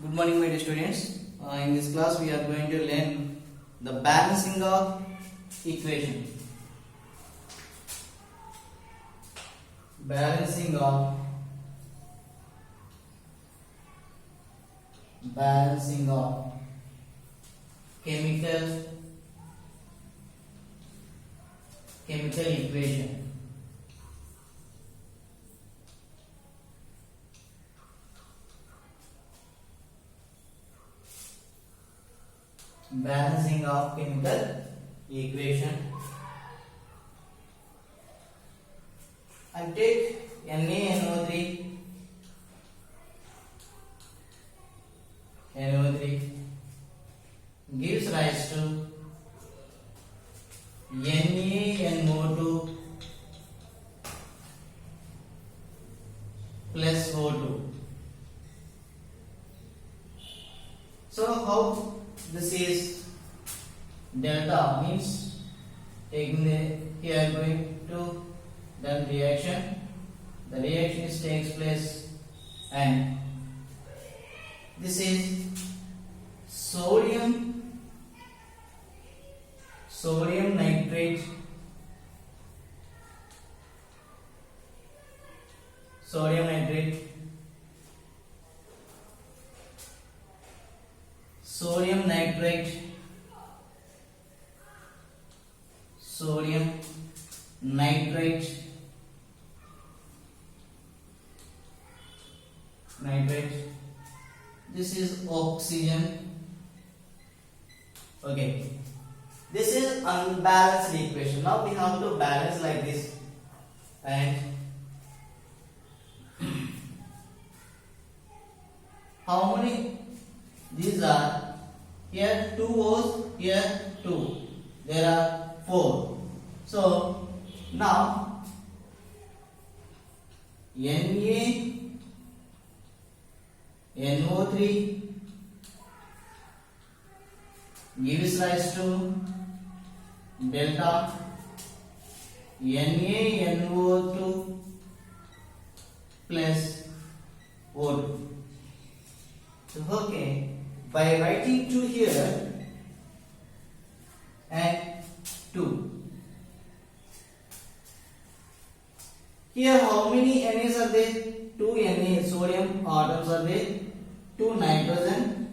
Good morning, my dear students. In this class, we are going to learn the balancing of equation. Balancing of chemical equation. Balancing of chemical equation. And take NaNO3 gives rise to NaNO2 plus O2. So how this is delta means taking here going to then reaction. The reaction takes place and this is sodium nitrate, sodium nitrate this is oxygen. Okay, this is unbalanced equation. Now we have to balance like this, and how many these are? Here 2 O's, here 2. There are 4. So now NaNO3 gives rise to delta NaNO2 plus O2. So okay, by writing 2 here and 2. Here how many NAs are there? 2 Na sodium atoms are there, 2 nitrogen,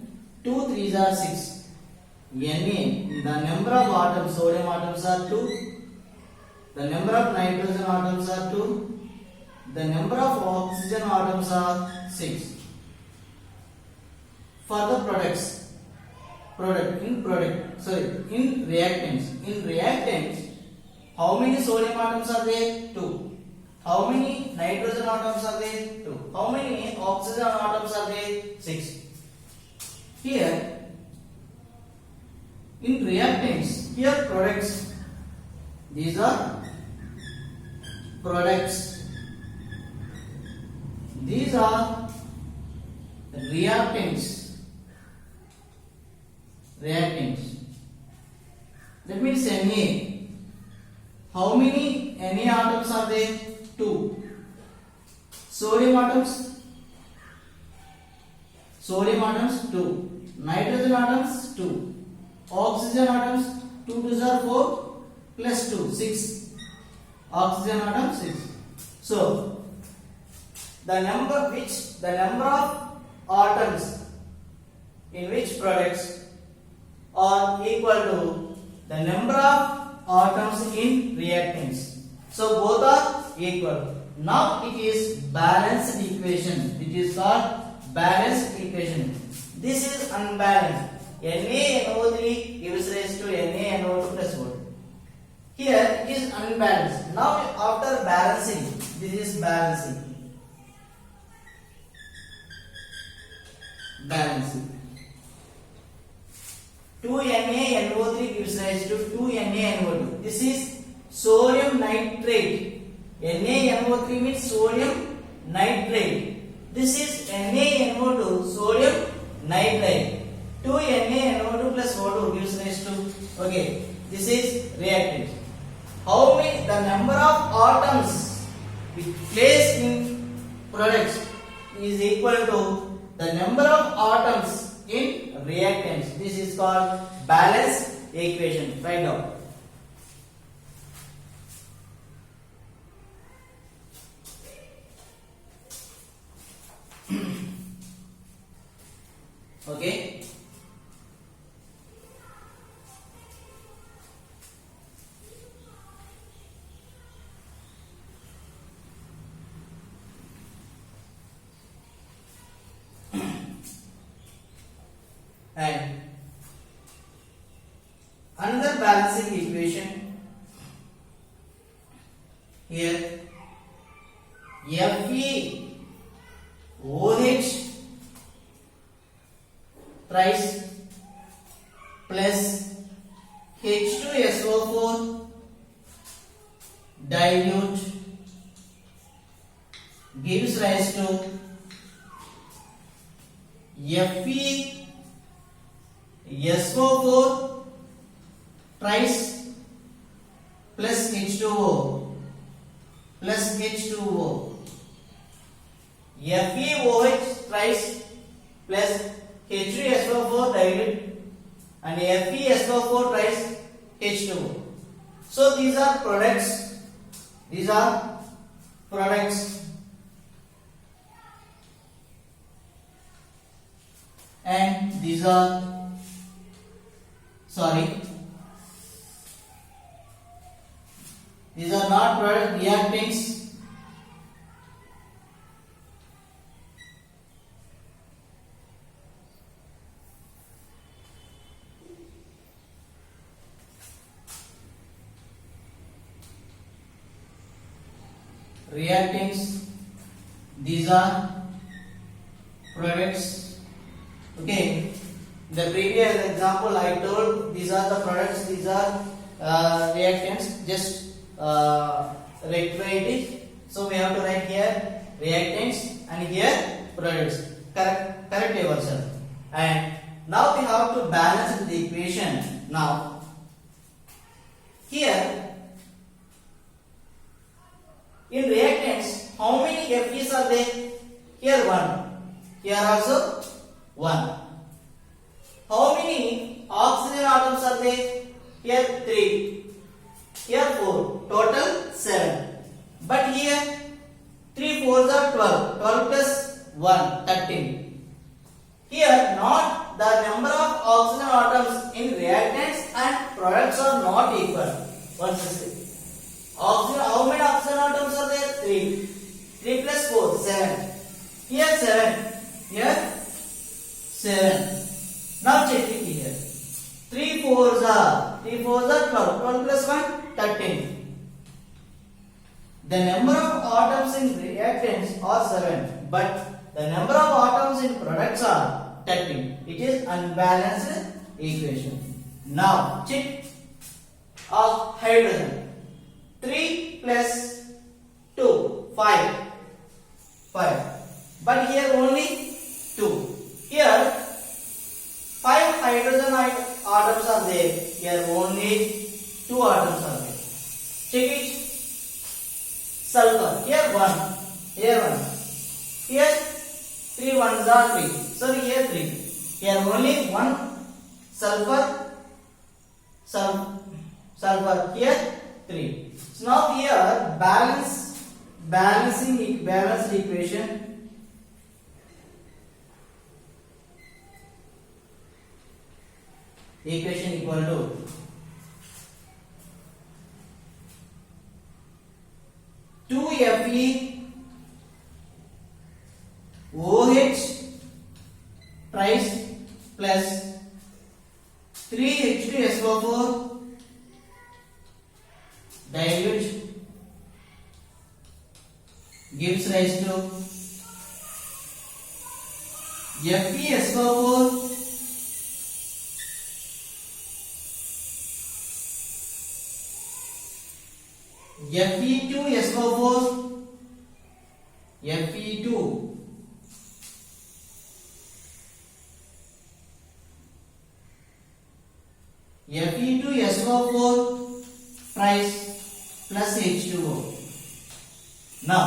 2 3s are 6. Na, the number of atoms, sodium atoms are 2, the number of nitrogen atoms are 2, the number of oxygen atoms are 6. For the in reactants, how many sodium atoms are there? 2. How many nitrogen atoms are there? 2. How many oxygen atoms are there? 6. Here, in reactants, here products. These are products. These are reactants. That means Na. How many Na atoms are there? 2. Sodium atoms 2. Nitrogen atoms 2. Oxygen atoms 2 2s are 4 plus 2 6. Oxygen atoms 6. So the number of atoms in which products are equal to the number of atoms in reactants. So both are equal. Now it is balanced equation. It is called balanced equation. This is unbalanced. NaNO3 gives rise to NaNO2 plus O2. Here it is unbalanced. Now after balancing, this is balancing. 2 NaNO3 gives rise to 2 NaNO2. This is sodium nitrate. NaNO3 means sodium nitrate. This is NaNO2, sodium nitrate. 2 NaNO2 plus O2 gives rise to, okay, this is reactant. How many, the number of atoms placed in products is equal to the number of atoms in reactants. This is called balance equation. Write down. Okay. And another balancing equation here, FeOH thrice plus H2SO4 dilute gives rise to FeSO4 thrice plus H2O plus H2O. FeOH thrice plus H2SO4 dilute and FeSO4 thrice H2O. So these are products. These are products. And these are these are not product, reactants. Reactants, these are products. Okay, the previous example I told these are the products, these are reactants. Just rectify it. So we have to write here reactants and here products. Correct yourself. And now we have to balance the equation. Now here in reactants, how many Fe's are there? Here 1. Here also 1. How many oxygen atoms are there? Here 3. Here 4. Total 7. But here 3 4s are 12. 12 plus 1, 13. Here not the number of oxygen atoms in reactants and products are not equal. Once again. Oxygen, how many oxygen atoms are there? 3. 3 plus 4, 7. Here 7. Here 7. Now check it here. 3 4s are 12. 12 plus 1, 13. The number of atoms in reactants are 7, but the number of atoms in products are 13. It is unbalanced equation. Now check of hydrogen. 3 plus 2, 5. But here only 2. Here 5 hydrogen atoms are there. Here only 2 atoms are there. Check it. Sulfur. Here 1. Here 1. Here 3 ones are 3. So here 3. Here only 1 sulfur. Sulfur. Here 3. So now here balanced equation. Equation equal to 2FeOH thrice plus 3H2SO4 dilute gives rise to FeSO4 Fe2SO4 Fe2 Fe2SO4 thrice plus H2O. Now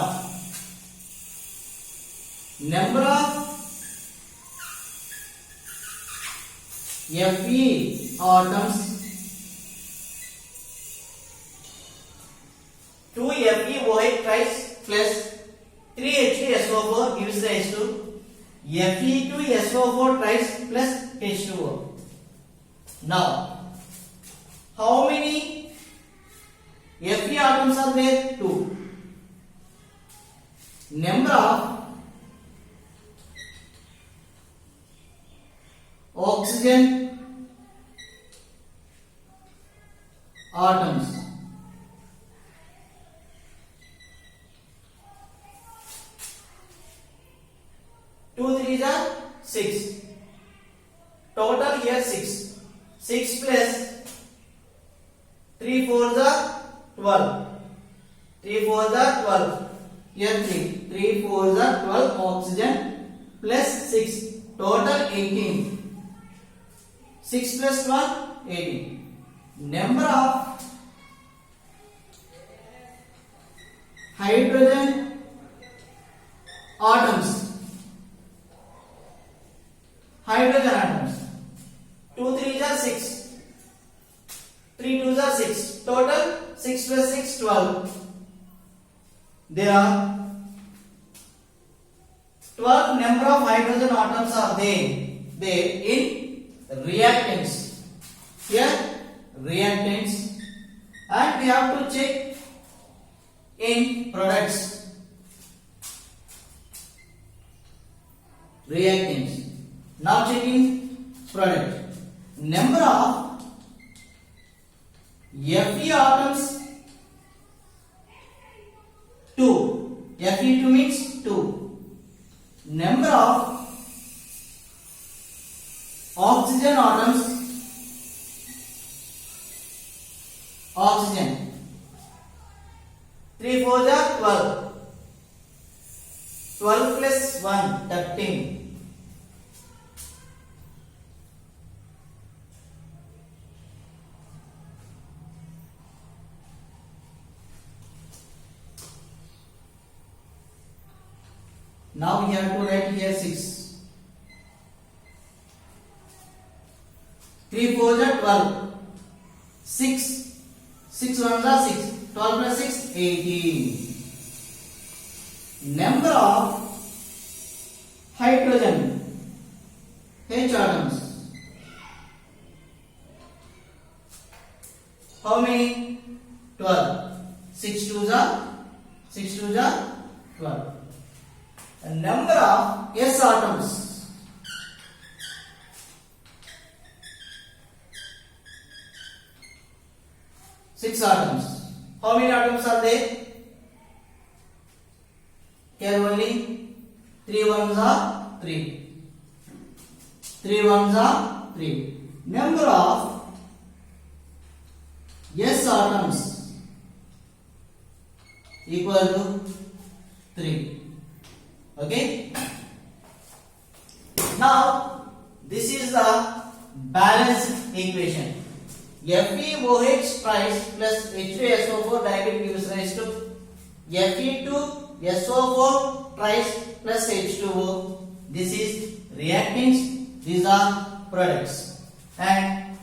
number of Fe atoms, 2 FeOH twice plus 3 H2SO4 gives rise to Fe2SO4 twice plus H2O. Now, how many Fe atoms are there? 2. Number of oxygen atoms, 2 3s are 6. Total here 6. 6 plus 3 4s are 12. 3 4s are 12. Here 3. 3 4s are 12 oxygen plus 6. Total 18. 6 plus 12, 18. Number of hydrogen atoms. Hydrogen atoms. 2 3s are 6. 3 2s are 6. Total 6 plus 6, 12. There are 12 number of hydrogen atoms are there in reactants. Here reactants, and we have to check in products. Reactants. Now checking product. Number of Fe atoms 2. Fe2 means 2. Number of oxygen atoms, oxygen 3 4s are 12. 12 plus 1, 13. Now we have to write here 6. 3 4s are 12. 6. 6 1s are 6. 12 plus 6, 18. Number of hydrogen H atoms. How many? 12. 6 2s are 12. The number of S atoms. 6 atoms. How many atoms are there? Here only 3 1s are 3. 3 1s are 3. Number of S atoms equal to 3. Okay. Now this is the balanced equation. FeOH twice plus H2SO4 directly gives rise to Fe2SO4 twice plus H2O. This is reactants. These are products. And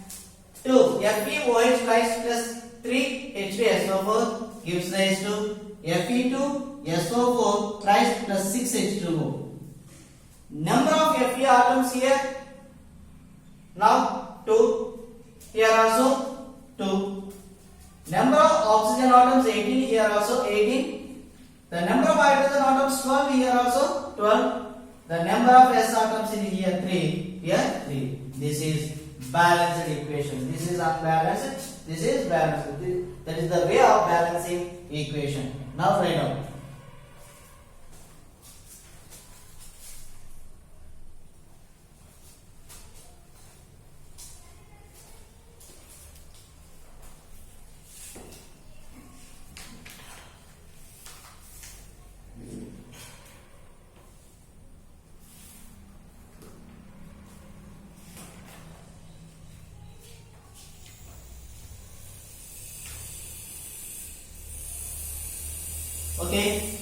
2 FeOH twice plus 3 H2SO4 gives rise to Fe2SO4 twice plus 6 H2O. Number of Fe atoms here. Now 2. Here also 2. Number of oxygen atoms 18. Here also 18. The number of hydrogen atoms 12. Here also 12. The number of S atoms in here 3. Here 3. This is balanced equation. This is unbalanced. This is balanced. That is the way of balancing equation. Now write down. Okay.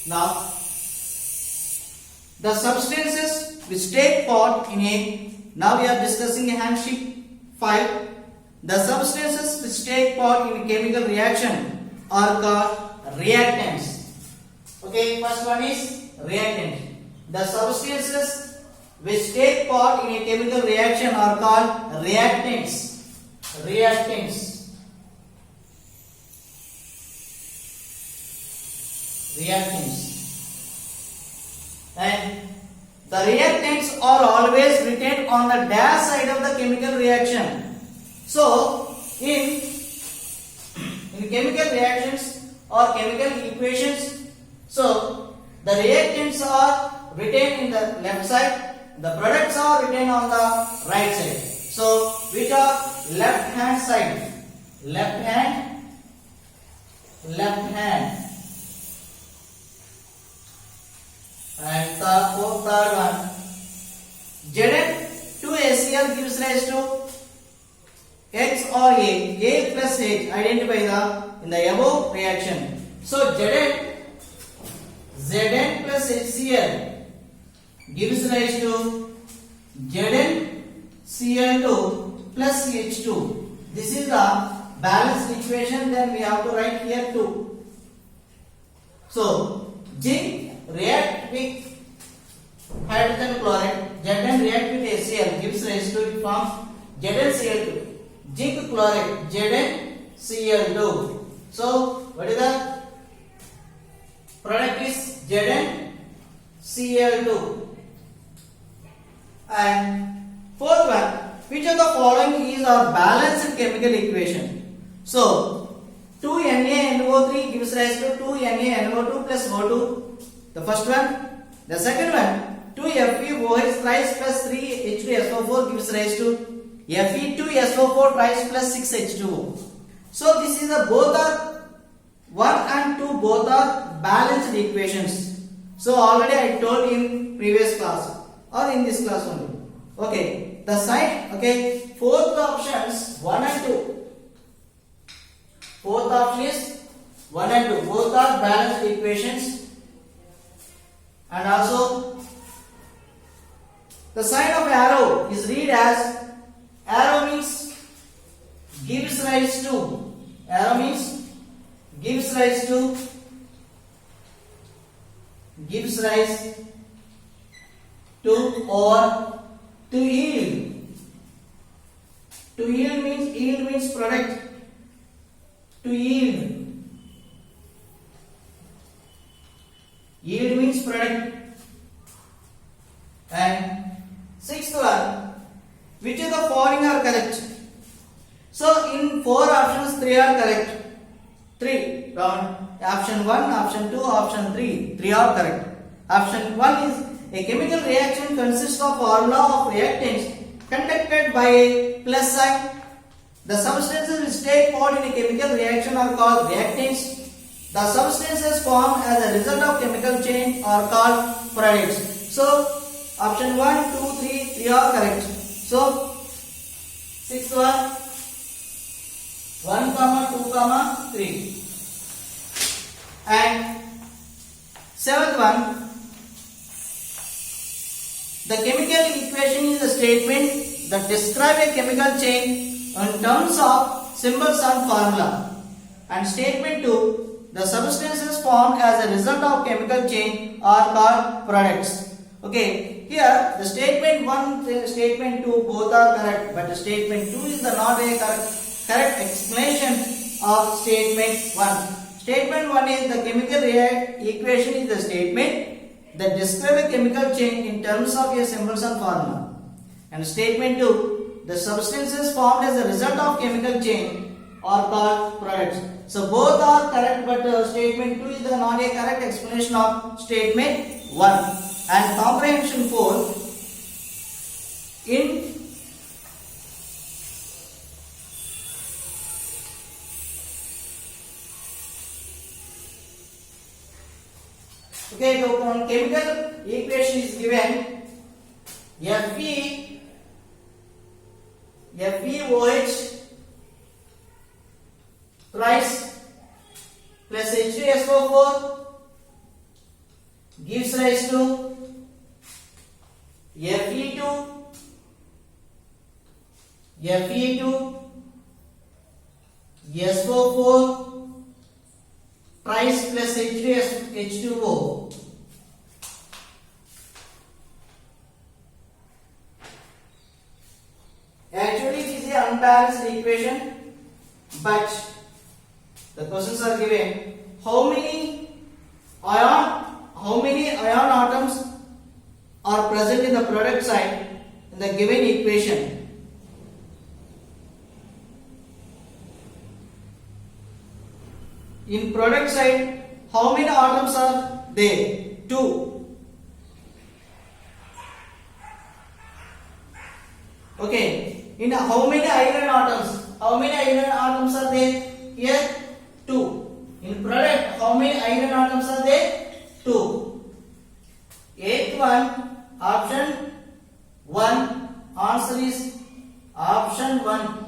Now, the substances which take part in a, now we are discussing a handshake file. The substances which take part in a chemical reaction are called reactants. Okay, first one is reactant. The substances which take part in a chemical reaction are called reactants. Reactants. Reactants. And the reactants are always written on the dash side of the chemical reaction. So, in chemical reactions or chemical equations, so the reactants are written in the left side, the products are written on the right side. So, which are left hand side? Left hand. And the third one, Zn2HCl gives rise to X or A plus H identify in the above reaction. So Zn plus HCl gives rise to ZnCl2 plus H2. This is the balanced equation, then we have to write here 2. So zinc react with hydrogen chloride, Zn react with HCl gives rise to, it forms ZnCl2. Zinc chloride, ZnCl2. So what is the product is ZnCl2. And fourth one, which of the following is our balanced chemical equation? So 2NaNO3 gives rise to 2NaNO2 plus O2. The first one. The second one, 2FeOH thrice plus 3H2SO4 gives rise to Fe2SO4 thrice plus 6H2O. So this is the both are 1 and 2 both are balanced equations. So already I told in previous class or in this class only. Okay, the sign. Okay, fourth options 1 and 2. Fourth option is 1 and 2. Both are balanced equations. And also the sign of arrow is read as, arrow means gives rise to, arrow means gives rise to, gives rise to, or to yield. To yield means product. To yield. Yield means product. And sixth one, which of the following are correct? So in 4 options 3 are correct. 3 option 1, option 2, option 3. 3 are correct. Option 1 is, a chemical reaction consists of formula of reactants conducted by a plus sign. The substances which take part in a chemical reaction are called reactants. The substances formed as a result of chemical change are called products. So option 1, 2, 3, 3 are correct. So sixth one, 1, 2, 3. And seventh one, the chemical equation is a statement that describes a chemical change in terms of symbols and formula. And statement 2, the substances formed as a result of chemical change are called products. Okay, here the statement 1, statement 2 both are correct, but statement 2 is not a correct explanation of statement 1. Statement 1 is the chemical equation is the statement that describes a chemical change in terms of a symbols and formula. And statement 2, the substances formed as a result of chemical change are called products. So both are correct, but statement 2 is not a correct explanation of statement 1. And comprehension 4, in okay, the chemical equation is given FeOH thrice plus H2SO4 gives rise to Fe2, SO4 trice plus H2O. Actually, it is an unbalanced equation, but the questions are given how many ion atoms are present in the product side in the given equation. In product side, how many atoms are there? 2. Okay. In how many iron atoms? How many iron atoms are there? Here 2. In product, how many iron atoms are there? 2. Eighth one, option 1. Answer is option 1.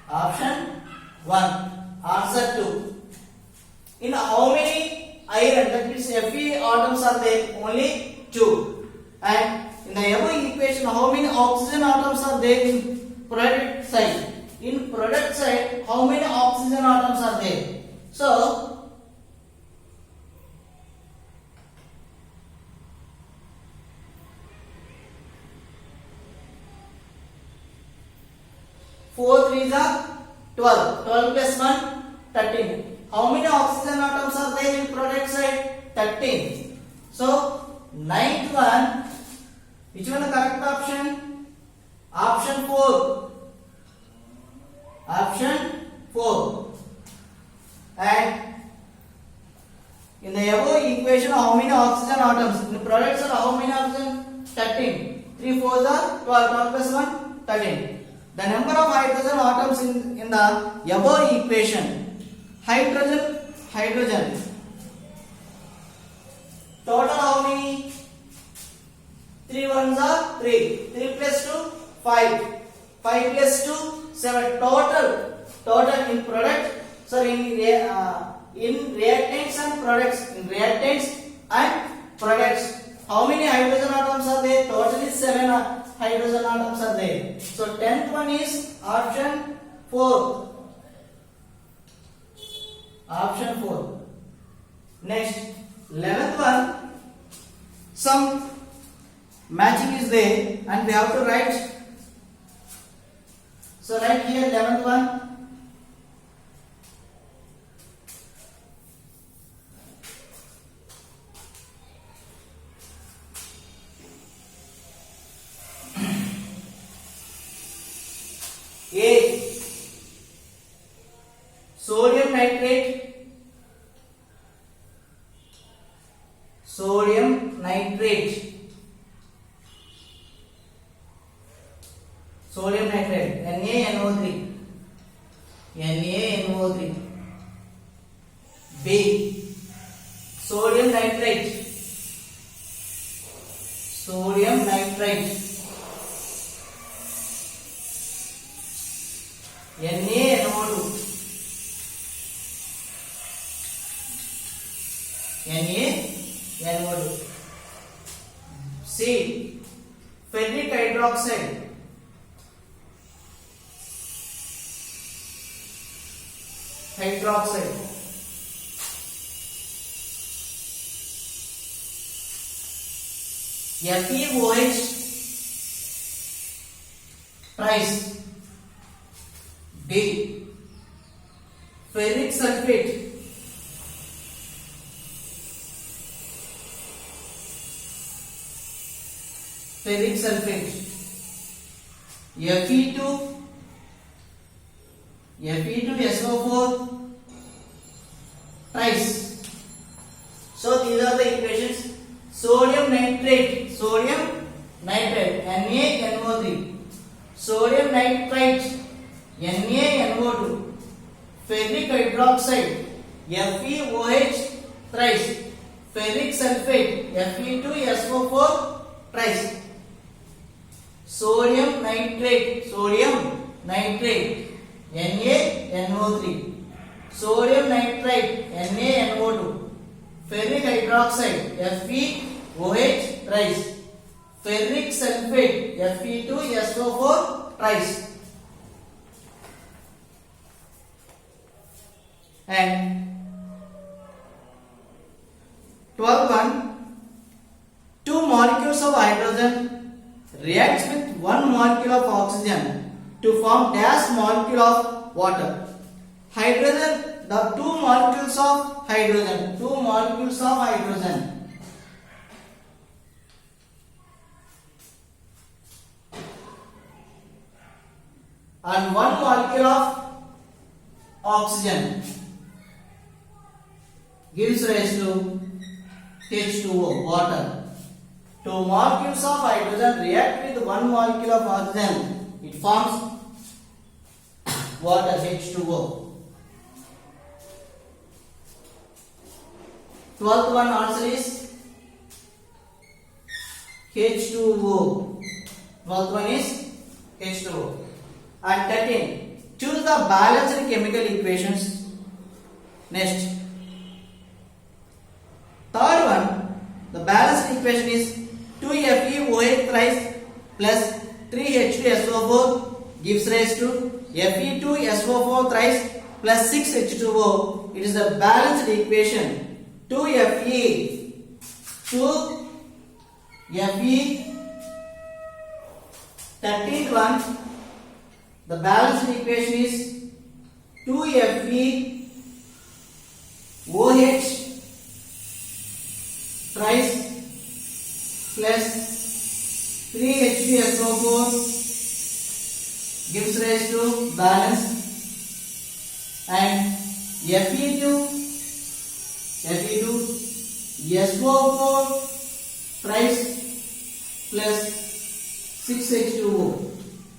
Option 1. Answer 2. In how many iron, that means Fe atoms are there? Only 2. And in the above equation, how many oxygen atoms are there in product side? In product side, how many oxygen atoms are there? So, four threes are 12. 12 plus 1, 13. How many oxygen atoms are there in product side? 13. So, ninth one, which one the correct option? Option 4. Option 4. And in the above equation, how many oxygen atoms? In the products are how many oxygen? 13. 3 4s are 12. 12 plus 1, 13. The number of hydrogen atoms in the above equation. Hydrogen. Total how many? 3 ones are 3. 3 plus 2, 5. 5 plus 2, 7. Total in product. Sorry, in reactants and products. In reactants and products. How many hydrogen atoms are there? Totally 7 hydrogen atoms are there. So 10th one is option 4. Option 4. Next, 11th one. Some matching is there and we have to write. So write here 11th one. A. Sodium nitrate. Sodium nitrate. Sodium nitrate. NaNO3. NaNO3. B. Sodium nitrate. Sodium nitrate. NaNO2. NaNO2. C. Ferric hydroxide. FeOH trice. D. Ferric sulfate. Fe2SO4 trice. So these are the equations. Sodium nitrate, NaNO3. Sodium nitrite, NaNO2. Ferric hydroxide, FeOH trice. Ferric sulfate, Fe2SO4 trice. Sodium nitrate, NaNO3. Sodium nitrite, NaNO2. ferric hydroxide FeOH thrice, ferric sulfate Fe2SO4 thrice, and 12th one, two molecules of hydrogen reacts with one molecule of oxygen to form dash molecule of water. Hydrogen, the two molecules of hydrogen and one molecule of oxygen gives rise to H2O, water. Two molecules of hydrogen react with one molecule of oxygen. It forms water, H2O. 12th one answer is H2O. 12th one is H2O. And 13. Choose the balanced chemical equations. Next. Third one, the balanced equation is 2FeOH thrice plus 3H2SO4 gives rise to Fe2SO4 thrice plus 6H2O. It is the balanced equation. 2Fe 13th one, the balanced equation is 2FeOH thrice plus 3H2SO4 gives rise to balance, and Fe2SO4 thrice plus 6H2O.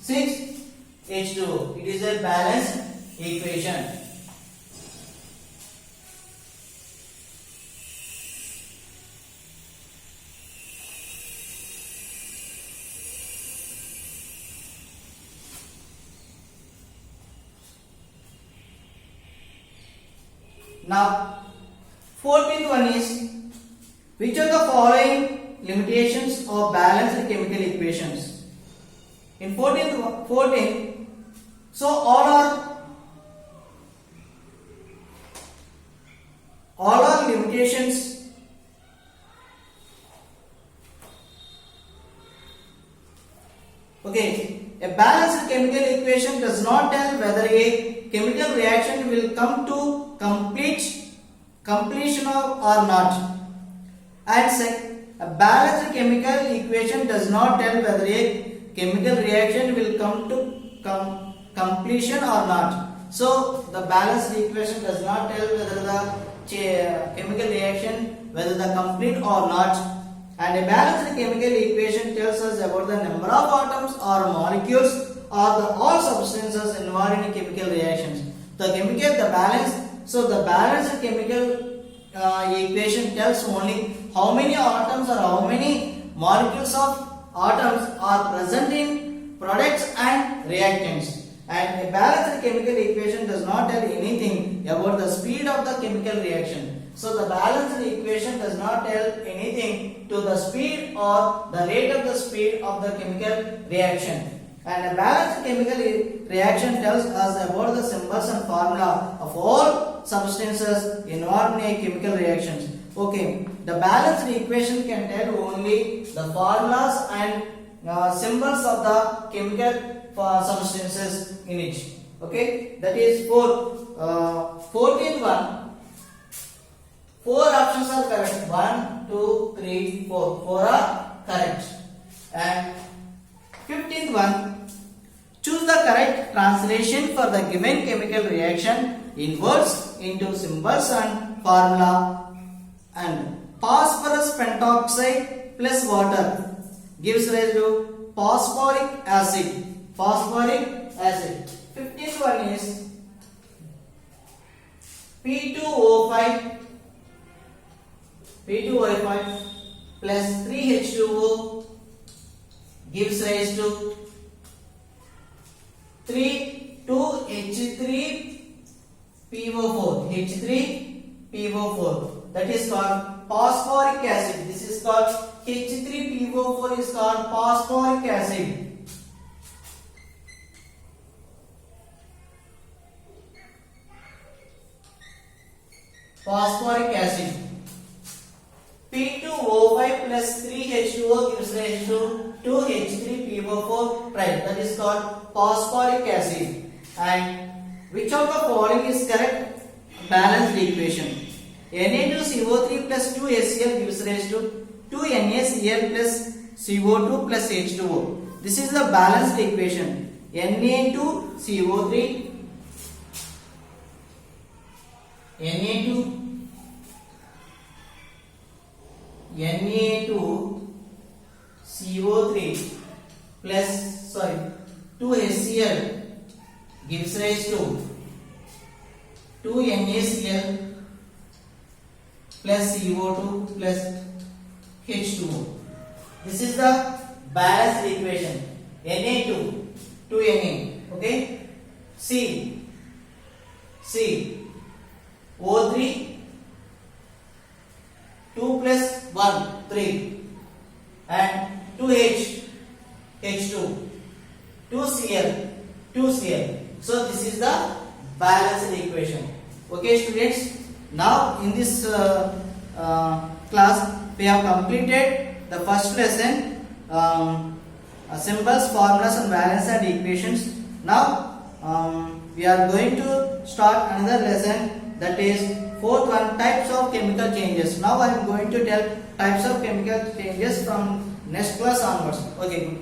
6H2O. It is a balanced equation. Now, 14th one is, which of the following limitations of balanced chemical equations? In 14, so all are limitations. Okay, a balanced chemical equation does not tell whether a chemical reaction will come to completion or not. And a balanced chemical equation does not tell whether a chemical reaction will come to completion or not. So the balanced equation does not tell whether the chemical reaction whether the complete or not. And a balanced chemical equation tells us about the number of atoms or molecules or the all substances involved in chemical reactions. The balanced chemical equation tells only how many atoms or how many molecules of atoms are present in products and reactants. And a balanced chemical equation does not tell anything about the speed of the chemical reaction. So the balanced equation does not tell anything to the speed or the rate of the speed of the chemical reaction. And a balanced chemical reaction tells us about the symbols and formula of all substances involved in a chemical reactions. Okay, the balanced equation can tell only the formulas and symbols of the chemical substances in it. Okay, that is 14th one. 4 options are correct. 1, 2, 3, 4. 4 are correct. And 15th one, choose the correct translation for the given chemical reaction in words into symbols and formula. And phosphorus pentoxide plus water gives rise to phosphoric acid. Phosphoric acid. 15th one is P2O5 plus 3H2O gives rise to 2H3PO4. H3PO4. that is called phosphoric acid. This is called H3PO4 is called phosphoric acid. Phosphoric acid. P2O5 plus 3H2O gives rise to 2H3PO4 prime. That is called phosphoric acid. And which of the following is correct? Balanced equation. Na2CO3 plus 2HCl gives rise to 2NaCl plus CO2 plus H2O. This is the balanced equation. Na2CO3 Na2CO3 plus 2HCl gives rise to 2NaCl plus CO2 plus H2O. This is the balanced equation. Na2 Na, okay. C O3 2 plus 1 3 and 2H H2 2Cl. So this is the balanced equation. Okay students, now in this class we have completed the first lesson, symbols, formulas and balance and equations. Now we are going to start another lesson, that is fourth one, types of chemical changes. Now I am going to tell types of chemical changes from next class onwards. Okay.